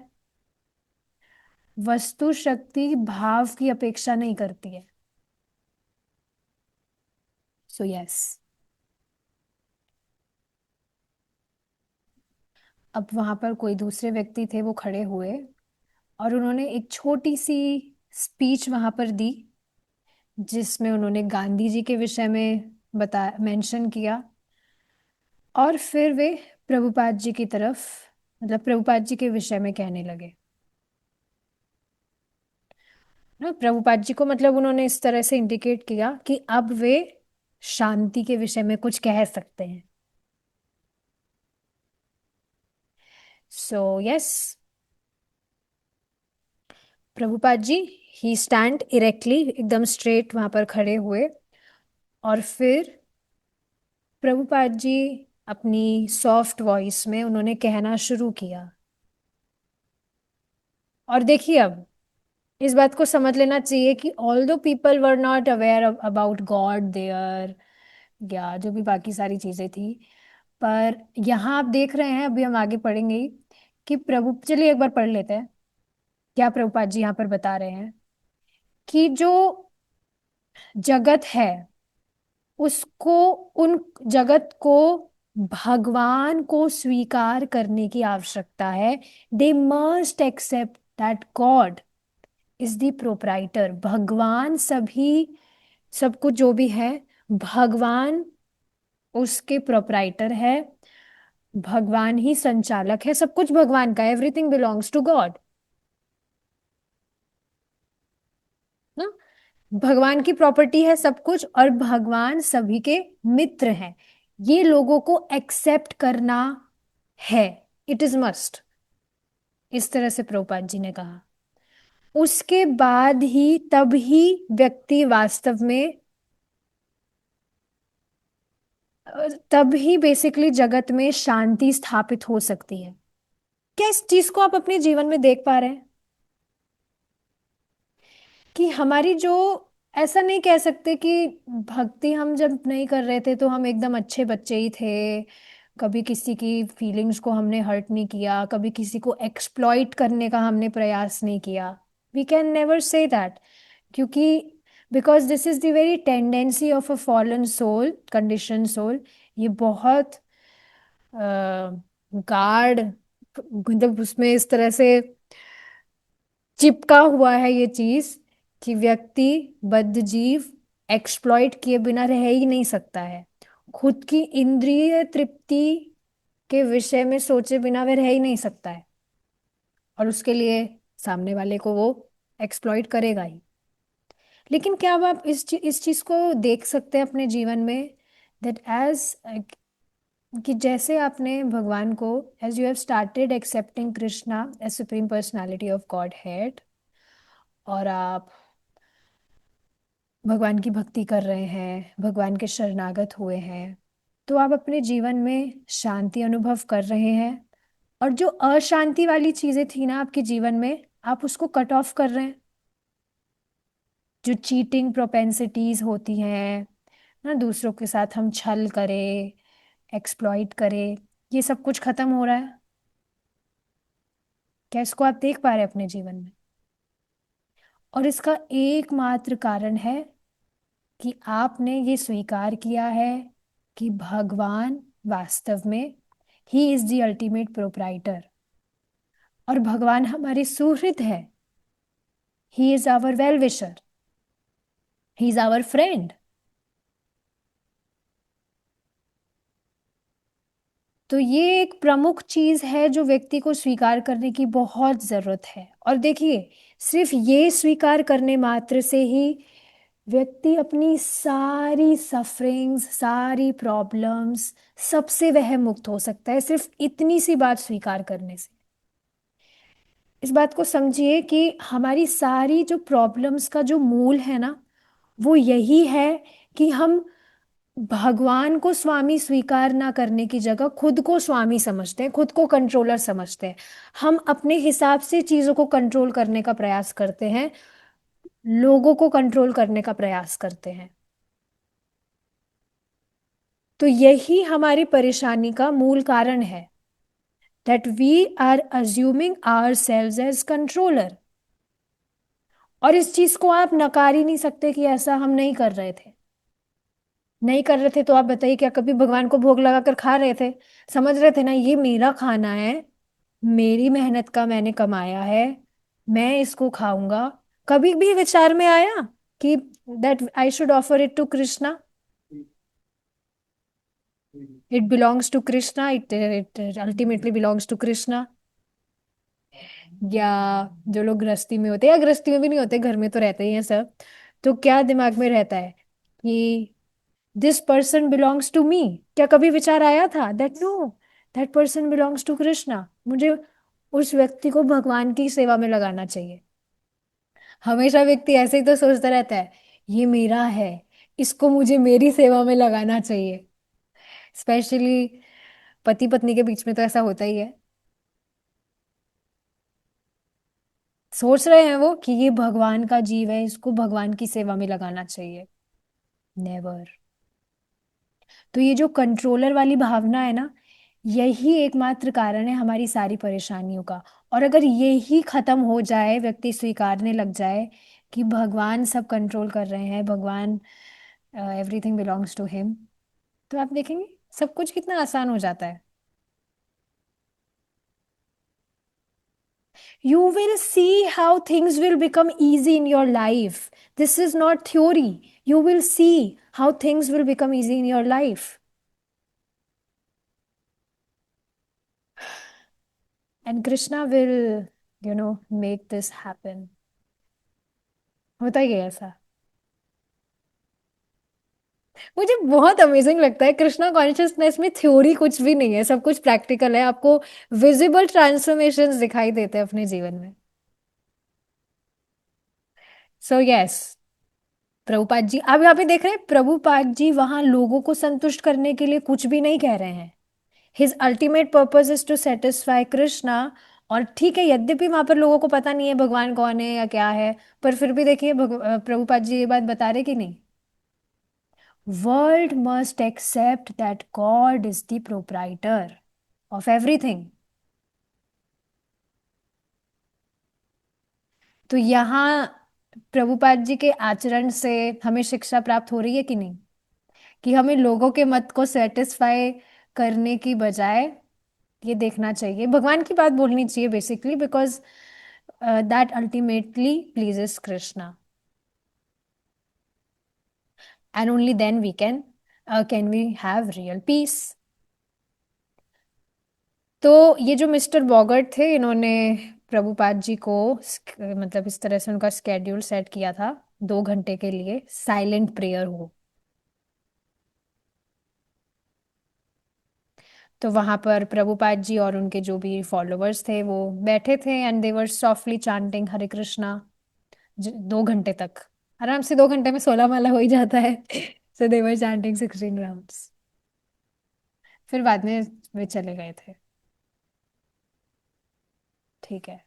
वस्तु शक्ति भाव की अपेक्षा नहीं करती है। सो यस, अब वहां पर कोई दूसरे व्यक्ति थे, वो खड़े हुए और उन्होंने एक छोटी सी स्पीच वहां पर दी, जिसमें उन्होंने गांधी जी के विषय में बता मेंशन किया। और फिर वे प्रभुपाद जी की तरफ, मतलब प्रभुपाद जी के विषय में कहने लगे ना। प्रभुपाद जी को मतलब उन्होंने इस तरह से इंडिकेट किया कि अब वे शांति के विषय में कुछ कह सकते हैं। सो यस, प्रभुपाद जी ही स्टैंड इरेक्टली, एकदम स्ट्रेट वहां पर खड़े हुए। और फिर प्रभुपाद जी अपनी सॉफ्ट वॉइस में उन्होंने कहना शुरू किया। और देखिए, अब इस बात को समझ लेना चाहिए कि all those people were not aware about God there, या जो भी बाकी सारी चीजें थी, पर यहाँ आप देख रहे हैं, अभी हम आगे पढ़ेंगे ही, कि प्रभु, चलिए एक बार पढ़ लेते हैं क्या प्रभुपाद जी यहाँ पर बता रहे हैं। कि जो जगत है, उसको, उन जगत को भगवान को स्वीकार करने की आवश्यकता है। They must accept that God is the proprietor. भगवान सभी, सब कुछ जो भी है, भगवान उसके प्रोप्राइटर है। भगवान ही संचालक है, सब कुछ भगवान का, एवरीथिंग बिलोंग्स टू गॉड ना। भगवान की प्रॉपर्टी है सब कुछ, और भगवान सभी के मित्र हैं। ये लोगों को एक्सेप्ट करना है, इट इज मस्ट। इस तरह से प्रभुपाद जी ने कहा। उसके बाद ही, तब ही व्यक्ति वास्तव में, तब ही बेसिकली जगत में शांति स्थापित हो सकती है। क्या इस चीज को आप अपने जीवन में देख पा रहे हैं? कि हमारी जो, ऐसा नहीं कह सकते कि भक्ति हम जब नहीं कर रहे थे तो हम एकदम अच्छे बच्चे ही थे, कभी किसी की फीलिंग्स को हमने हर्ट नहीं किया, कभी किसी को एक्सप्लॉइट करने का हमने प्रयास नहीं किया। We can never say that. क्योंकि because this is the very tendency of a fallen soul, condition soul. ये बहुत गार्ड, मतलब उसमें इस तरह से चिपका हुआ है ये चीज कि व्यक्ति बद्ध जीव एक्सप्लॉइट किए बिना रह ही नहीं सकता है। खुद की इंद्रिय तृप्ति के विषय में सोचे बिना वह रह ही नहीं सकता है, और उसके लिए सामने वाले को वो एक्सप्लॉइट करेगा ही। लेकिन क्या अब आप इस चीज को देख सकते हैं अपने जीवन में, दैट एज कि जैसे आपने भगवान को, as you have started accepting Krishna as supreme personality of Godhead, और आप भगवान की भक्ति कर रहे हैं, भगवान के शरणागत हुए हैं, तो आप अपने जीवन में शांति अनुभव कर रहे हैं। और जो अशांति वाली चीजें थी ना आपके जीवन में, आप उसको कट ऑफ कर रहे हैं। जो चीटिंग प्रोपेंसिटीज होती हैं ना, दूसरों के साथ हम छल करें, एक्सप्लॉइट करें, ये सब कुछ खत्म हो रहा है। क्या इसको आप देख पा रहे हैं अपने जीवन में? और इसका एकमात्र कारण है कि आपने ये स्वीकार किया है कि भगवान वास्तव में he is the ultimate proprietor, और भगवान हमारे सुहृद है। He is our well wisher, he is our friend. तो ये एक प्रमुख चीज है जो व्यक्ति को स्वीकार करने की बहुत जरूरत है। और देखिए, सिर्फ ये स्वीकार करने मात्र से ही व्यक्ति अपनी सारी सफरिंग्स, सारी प्रॉब्लम्स, सबसे वह मुक्त हो सकता है, सिर्फ इतनी सी बात स्वीकार करने से। इस बात को समझिए कि हमारी सारी जो प्रॉब्लम्स का जो मूल है ना, वो यही है कि हम भगवान को स्वामी स्वीकार ना करने की जगह खुद को स्वामी समझते हैं, खुद को कंट्रोलर समझते हैं। हम अपने हिसाब से चीजों को कंट्रोल करने का प्रयास करते हैं, लोगों को कंट्रोल करने का प्रयास करते हैं। तो यही हमारी परेशानी का मूल कारण है, that we are assuming ourselves as controller. और इस चीज को आप नकार ही नहीं सकते कि ऐसा हम नहीं कर रहे थे। नहीं कर रहे थे तो आप बताइए, क्या कभी भगवान को भोग लगाकर खा रहे थे? समझ रहे थे ना, ये मेरा खाना है, मेरी मेहनत का मैंने कमाया है, मैं इसको खाऊंगा? कभी भी विचार में आया कि that I should offer it to Krishna, it belongs to Krishna, it it ultimately belongs to Krishna? या जो लोग गृहस्थी में होते हैं, या गृहस्थी में भी नहीं होते, घर में तो रहते ही हैं सब, तो क्या दिमाग में रहता है कि this person belongs to me? क्या कभी विचार आया था that no, that person belongs to Krishna, मुझे उस व्यक्ति को भगवान की सेवा में लगाना चाहिए? हमेशा व्यक्ति ऐसे ही तो सोचता रहता है, ये मेरा है, इसको मुझे मेरी सेवा में लगाना चाहिए। स्पेशली पति पत्नी के बीच में तो ऐसा होता ही है। सोच रहे हैं वो कि ये भगवान का जीव है, इसको भगवान की सेवा में लगाना चाहिए। नेवर। तो ये जो कंट्रोलर वाली भावना है ना, यही एकमात्र कारण है हमारी सारी परेशानियों का। और अगर यही खत्म हो जाए, व्यक्ति स्वीकारने लग जाए कि भगवान सब कंट्रोल कर रहे हैं, भगवान, एवरीथिंग बिलोंग्स टू हिम, तो आप देखेंगे सब कुछ कितना आसान हो जाता है। You will see how things will become easy in your life. This is not theory. You will see how things will become easy in your life. And Krishna will, make this happen. होता ही है ऐसा। मुझे बहुत amazing लगता है, Krishna consciousness में theory कुछ भी नहीं है, सब कुछ प्रैक्टिकल है। आपको विजिबल ट्रांसफॉर्मेशंस दिखाई देते हैं अपने जीवन में। सो यस, प्रभुपाद जी, आप यहाँ पे देख रहे हैं, प्रभुपाद जी वहां लोगों को संतुष्ट करने के लिए कुछ भी नहीं कह रहे हैं। His ultimate purpose is to satisfy Krishna. और ठीक है, यद्यपि वहां पर लोगों को पता नहीं है भगवान कौन है या क्या है, पर फिर भी देखिए प्रभुपाद जी ये बात बता रहे कि नहीं, world must accept that God is the proprietor of everything. तो यहाँ प्रभुपाद जी के आचरण से हमें शिक्षा प्राप्त हो रही है कि नहीं, कि हमें लोगों के मत को सेटिस्फाई करने की बजाय ये देखना चाहिए, भगवान की बात बोलनी चाहिए basically, because that ultimately pleases Krishna, and only then can we have real peace. तो ये जो मिस्टर बॉगर्ट थे, इन्होंने प्रभुपाद जी को मतलब इस तरह से उनका स्केड्यूल सेट किया था, 2 घंटे के लिए साइलेंट प्रेयर हो। तो वहां पर प्रभुपाद जी और उनके जो भी फॉलोअर्स थे वो बैठे थे, and they were softly chanting Hare Krishna 2 घंटे तक। आराम से 2 घंटे में 16 माला हो ही जाता है। सो दे वर चांटिंग 16 राउंड्स। फिर बाद में वे चले गए थे। ठीक है।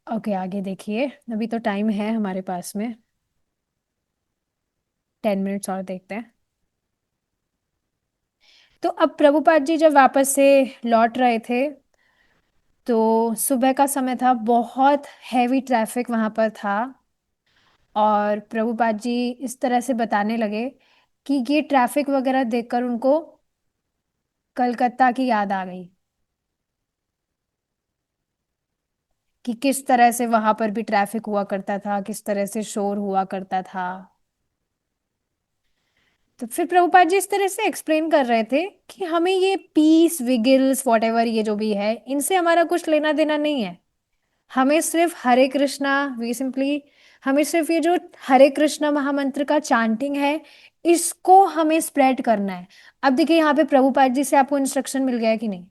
ओके, आगे देखिए, अभी तो टाइम है हमारे पास में, 10 मिनट्स और देखते हैं। तो अब प्रभुपाद जी जब वापस से लौट रहे थे, तो सुबह का समय था, बहुत हैवी ट्रैफिक वहां पर था। और प्रभुपाद जी इस तरह से बताने लगे कि ये ट्रैफिक वगैरह देखकर उनको कलकत्ता की याद आ गई, कि किस तरह से वहां पर भी ट्रैफिक हुआ करता था, किस तरह से शोर हुआ करता था। तो फिर प्रभुपाद जी इस तरह से एक्सप्लेन कर रहे थे कि हमें ये पीस विगिल्स वॉट एवर ये जो भी है, इनसे हमारा कुछ लेना देना नहीं है। हमें सिर्फ हरे कृष्णा, वी सिंपली, हमें सिर्फ ये जो हरे कृष्णा महामंत्र का चांटिंग है, इसको हमें स्प्रेड करना है। अब देखिए यहाँ पे प्रभुपाद जी से आपको इंस्ट्रक्शन मिल गया है कि नहीं।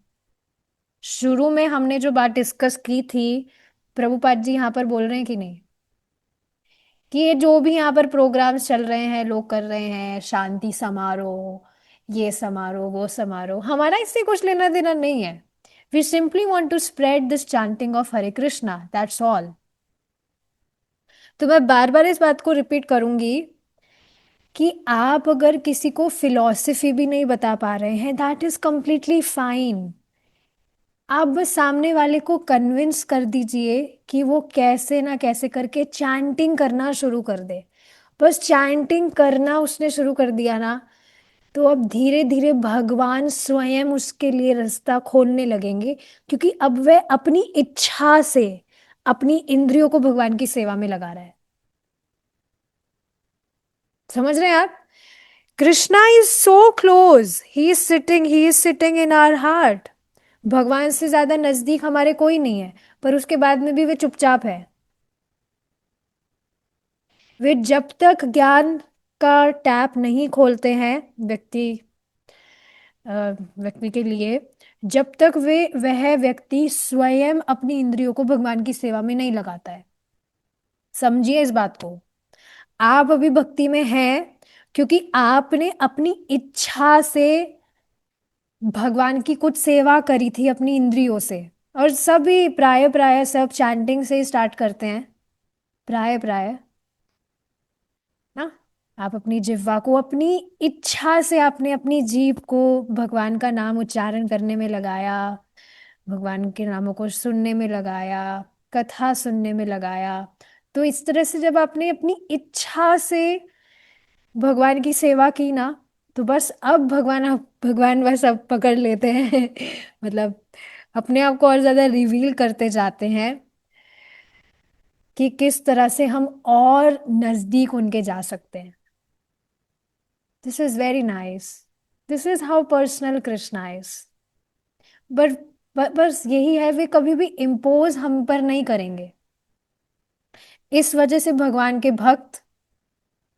शुरू में हमने जो बात डिस्कस की थी, प्रभुपाद जी यहाँ पर बोल रहे हैं कि नहीं, कि ये जो भी यहाँ पर प्रोग्राम्स चल रहे हैं, लोग कर रहे हैं, शांति समारोह, ये समारोह, वो समारोह, हमारा इससे कुछ लेना देना नहीं है। We simply want to spread this chanting of Hare Krishna, that's all. तो मैं बार बार इस बात को रिपीट करूंगी कि आप अगर किसी को फिलॉसफी भी नहीं बता पा रहे हैं, दैट इज कंप्लीटली फाइन। आप बस सामने वाले को कन्विंस कर दीजिए कि वो कैसे ना कैसे करके चैंटिंग करना शुरू कर दे। बस चैंटिंग करना उसने शुरू कर दिया ना, तो अब धीरे धीरे भगवान स्वयं उसके लिए रास्ता खोलने लगेंगे, क्योंकि अब वह अपनी इच्छा से अपनी इंद्रियों को भगवान की सेवा में लगा रहा है। समझ रहे हैं आप? Krishna is so close, he is sitting in our heart. भगवान से ज्यादा नजदीक हमारे कोई नहीं है, पर उसके बाद में भी वे चुपचाप है। वे जब तक ज्ञान का टैप नहीं खोलते हैं व्यक्ति व्यक्ति के लिए, जब तक वह व्यक्ति स्वयं अपनी इंद्रियों को भगवान की सेवा में नहीं लगाता है। समझिए इस बात को। आप अभी भक्ति में हैं क्योंकि आपने अपनी इच्छा से भगवान की कुछ सेवा करी थी अपनी इंद्रियों से। और सभी प्राय प्राय सब चैंटिंग से ही स्टार्ट करते हैं, प्राय प्राय ना। आप अपनी जिह्वा को, अपनी इच्छा से आपने अपनी जीभ को भगवान का नाम उच्चारण करने में लगाया, भगवान के नामों को सुनने में लगाया, कथा सुनने में लगाया। तो इस तरह से जब आपने अपनी इच्छा से भगवान की सेवा की ना, तो बस अब भगवान बस अब पकड़ लेते हैं। मतलब अपने आप को और ज्यादा रिवील करते जाते हैं कि किस तरह से हम और नजदीक उनके जा सकते हैं। This is very nice. This is how personal Krishna is. But बस यही है, वे कभी भी इम्पोज हम पर नहीं करेंगे। इस वजह से भगवान के भक्त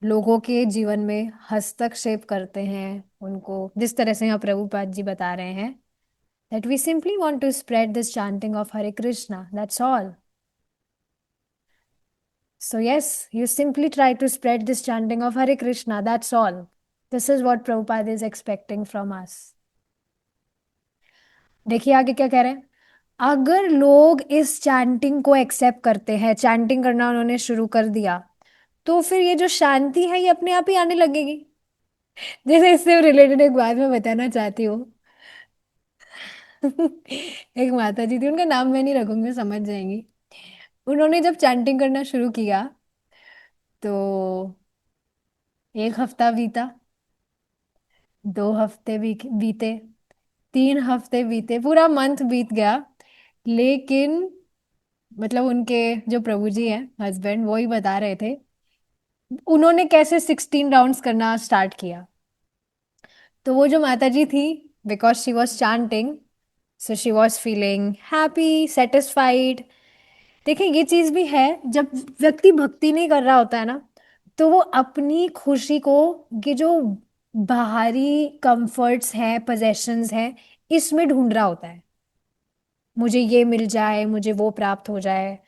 लोगों के जीवन में हस्तक्षेप करते हैं, उनको जिस तरह से यहाँ प्रभुपाद जी बता रहे हैं, that we simply want to spread this chanting of Hare Krishna, that's all. So yes, you simply try to spread this chanting of Hare Krishna, that's all. This is what Prabhupada is expecting from us. देखिए आगे क्या कह रहे हैं। अगर लोग इस chanting को एक्सेप्ट करते हैं, चैंटिंग करना उन्होंने शुरू कर दिया, तो फिर ये जो शांति है ये अपने आप ही आने लगेगी। जैसे इससे रिलेटेड एक बात मैं बताना चाहती हूँ। एक माता जी थी, उनका नाम मैं नहीं रखूंगी, समझ जाएंगी। उन्होंने जब चैंटिंग करना शुरू किया, तो 1 हफ्ता बीता, 2 हफ्ते भी बीते, 3 हफ्ते बीते, पूरा मंथ बीत गया, लेकिन मतलब उनके जो प्रभु जी हैं हस्बैंड, वो ही बता रहे थे उन्होंने कैसे 16 राउंड्स करना स्टार्ट किया। तो वो जो माता जी थी, because she was chanting, so she was feeling happy, satisfied. देखिए ये चीज भी है, जब व्यक्ति भक्ति नहीं कर रहा होता है ना, तो वो अपनी खुशी को, ये जो बाहरी कंफर्ट्स हैं, पोजेशंस हैं, इसमें ढूंढ रहा होता है। मुझे ये मिल जाए, मुझे वो प्राप्त हो जाए,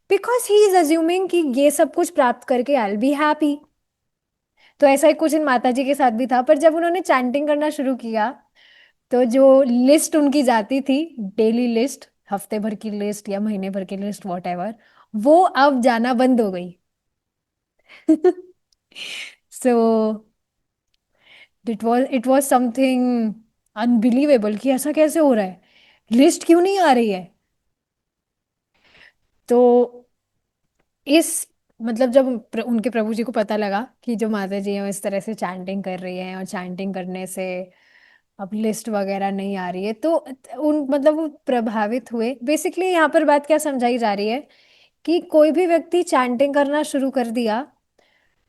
बिकॉज ही इज अज्यूमिंग कि ये सब कुछ प्राप्त करके आई विल बी हैप्पी। तो ऐसा ही कुछ इन माता जी के साथ भी था, पर जब उन्होंने चैंटिंग करना शुरू किया, तो जो लिस्ट उनकी जाती थी, डेली लिस्ट, हफ्ते भर की लिस्ट या महीने भर की लिस्ट, वॉट एवर, वो अब जाना बंद हो गई। So it was something unbelievable कि ऐसा कैसे हो रहा है, लिस्ट क्यों नहीं आ रही है। तो इस मतलब जब उनके प्रभु जी को पता लगा कि जो माता जी हैं वो इस तरह से चैंटिंग कर रही हैं, और चैंटिंग करने से अब लिस्ट वगैरह नहीं आ रही है, तो उन मतलब वो प्रभावित हुए। बेसिकली यहाँ पर बात क्या समझाई जा रही है कि कोई भी व्यक्ति चैंटिंग करना शुरू कर दिया,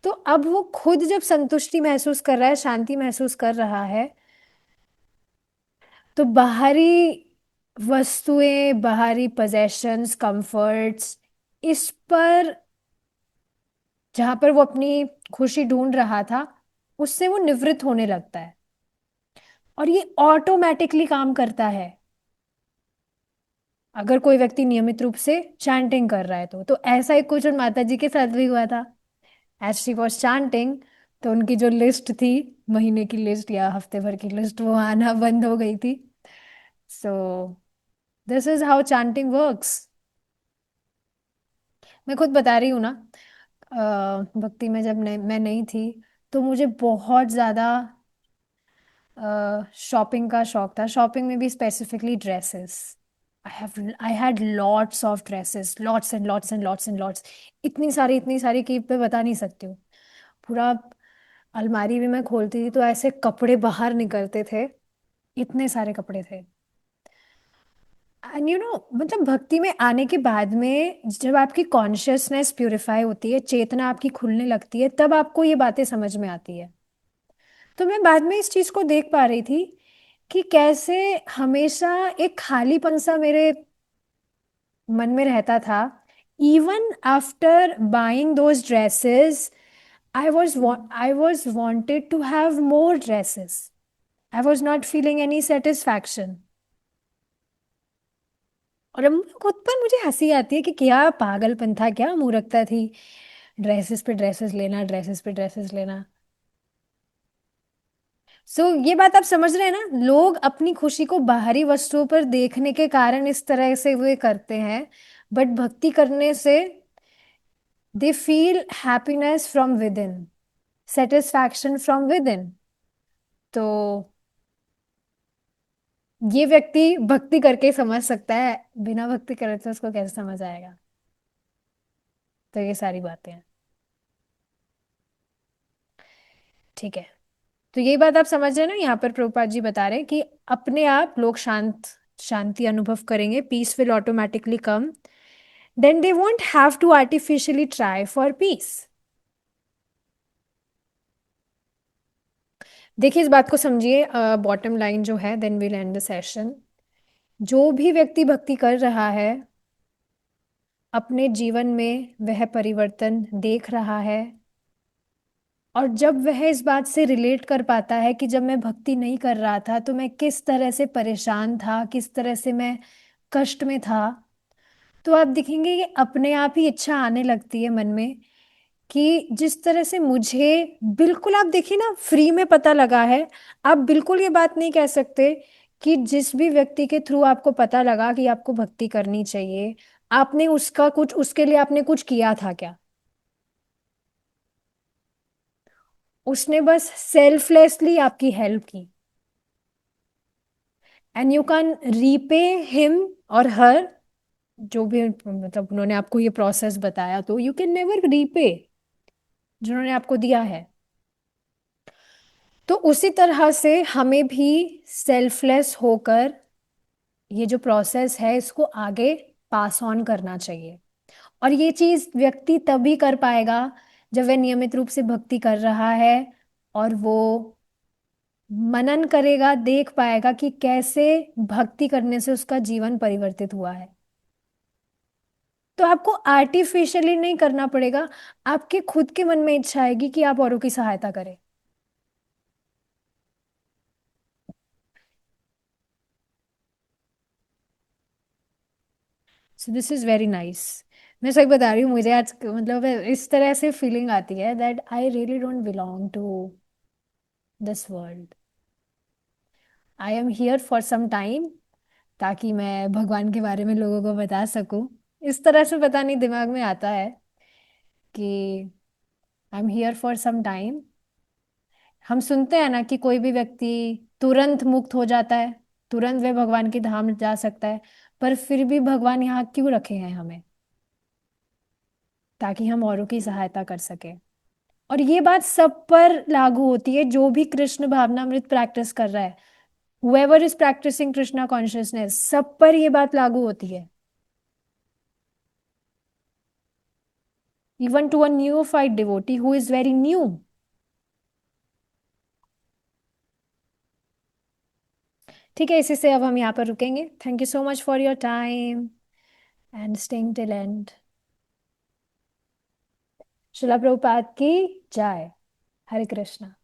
तो अब वो खुद जब संतुष्टि महसूस कर रहा है, शांति महसूस कर रहा है, तो बाहरी वस्तुएं, बाहरी पोजेशंस, कंफर्ट्स, इस पर, जहां पर वो अपनी खुशी ढूंढ रहा था, उससे वो निवृत्त होने लगता है। और ये ऑटोमेटिकली काम करता है अगर कोई व्यक्ति नियमित रूप से चैंटिंग कर रहा है। तो ऐसा ही कुछ उन माता जी के साथ भी हुआ था। एज शी वॉज चैंटिंग, तो उनकी जो लिस्ट थी, महीने की लिस्ट या हफ्ते भर की लिस्ट, वो आना बंद हो गई थी। So this is how chanting works. मैं खुद बता रही हूँ ना, भक्ति में जब मैं नहीं थी, तो मुझे बहुत ज़्यादा शॉपिंग का शौक था। शॉपिंग में भी specifically dresses. I had lots of dresses, lots and lots and lots and lots. इतनी सारी कि मैं बता नहीं सकती हूँ। पूरा अलमारी भी मैं खोलती थी तो ऐसे कपड़े बाहर निकलते थे, इतने सारे कपड़े थे। एंड मतलब भक्ति में आने के बाद में जब आपकी कॉन्शियसनेस प्यूरिफाई होती है, चेतना आपकी खुलने लगती है, तब आपको ये बातें समझ में आती है। तो मैं बाद में इस चीज को देख पा रही थी कि कैसे हमेशा एक खालीपन सा मेरे मन में रहता था। Even after buying those dresses, I was wanted to have more dresses. I was not feeling any satisfaction. और अब खुद पर मुझे हंसी आती है कि क्या पागलपन था, क्या मूर्खता थी, ड्रेसेस पे ड्रेसेस लेना, ड्रेसेस पे ड्रेसेस लेना। ये बात आप समझ रहे हैं ना, लोग अपनी खुशी को बाहरी वस्तुओं पर देखने के कारण इस तरह से वे करते हैं, बट भक्ति करने से they feel happiness from with in, satisfaction from with in. तो ये व्यक्ति भक्ति करके समझ सकता है, बिना भक्ति करे तो उसको कैसे समझ आएगा। तो ये सारी बातें हैं। ठीक है, तो यही बात आप समझ रहे हैं ना, यहाँ पर प्रभुपाद जी बता रहे हैं कि अपने आप लोग शांति अनुभव करेंगे, peace will automatically come, then they won't have to artificially try for peace. देखिए इस बात को समझिए, बॉटम लाइन जो है, then will end the session. जो भी व्यक्ति भक्ति कर रहा है, अपने जीवन में वह परिवर्तन देख रहा है, और जब वह इस बात से रिलेट कर पाता है कि जब मैं भक्ति नहीं कर रहा था तो मैं किस तरह से परेशान था, किस तरह से मैं कष्ट में था, तो आप देखेंगे कि अपने आप ही इच्छा आने लगती है मन में कि जिस तरह से मुझे, बिल्कुल आप देखिए ना, फ्री में पता लगा है। आप बिल्कुल ये बात नहीं कह सकते कि जिस भी व्यक्ति के थ्रू आपको पता लगा कि आपको भक्ति करनी चाहिए, आपने उसका कुछ, उसके लिए आपने कुछ किया था क्या? उसने बस सेल्फलेसली आपकी हेल्प की। And you can repay him और हर, जो भी मतलब उन्होंने आपको ये प्रोसेस बताया, तो यू कैन नेवर रीपे जिन्होंने आपको दिया है। तो उसी तरह से हमें भी सेल्फलेस होकर ये जो प्रोसेस है इसको आगे पास ऑन करना चाहिए। और ये चीज व्यक्ति तभी कर पाएगा जब वह नियमित रूप से भक्ति कर रहा है, और वो मनन करेगा, देख पाएगा कि कैसे भक्ति करने से उसका जीवन परिवर्तित हुआ है। तो आपको आर्टिफिशियली नहीं करना पड़ेगा, आपके खुद के मन में इच्छा आएगी कि आप औरों की सहायता करें। So this is very nice. मैं सही बता रही हूँ, मुझे आज मतलब इस तरह से फीलिंग आती है that I really don't belong to this world. I am here for some time, ताकि मैं भगवान के बारे में लोगों को बता सकूं। इस तरह से पता नहीं दिमाग में आता है कि I am here for some time. हम सुनते हैं ना कि कोई भी व्यक्ति तुरंत मुक्त हो जाता है, तुरंत वह भगवान के धाम जा सकता है। पर फिर भी भगवान यहाँ क्यों रखे हैं हमें? ताकि हम औरों की सहायता कर सके। और ये बात सब पर लागू होती है जो भी कृष्ण भावनामृत प्रैक्टिस कर रहा है। whoever is practicing krishna consciousness, सब पर ये बात लागू होती है। even to a neophyte devotee who is very new। ठीक है, इसी से अब हम यहाँ पर रुकेंगे। Thank you so much for your time and staying till and. शिला प्रभुपाद की जय। हरे कृष्णा।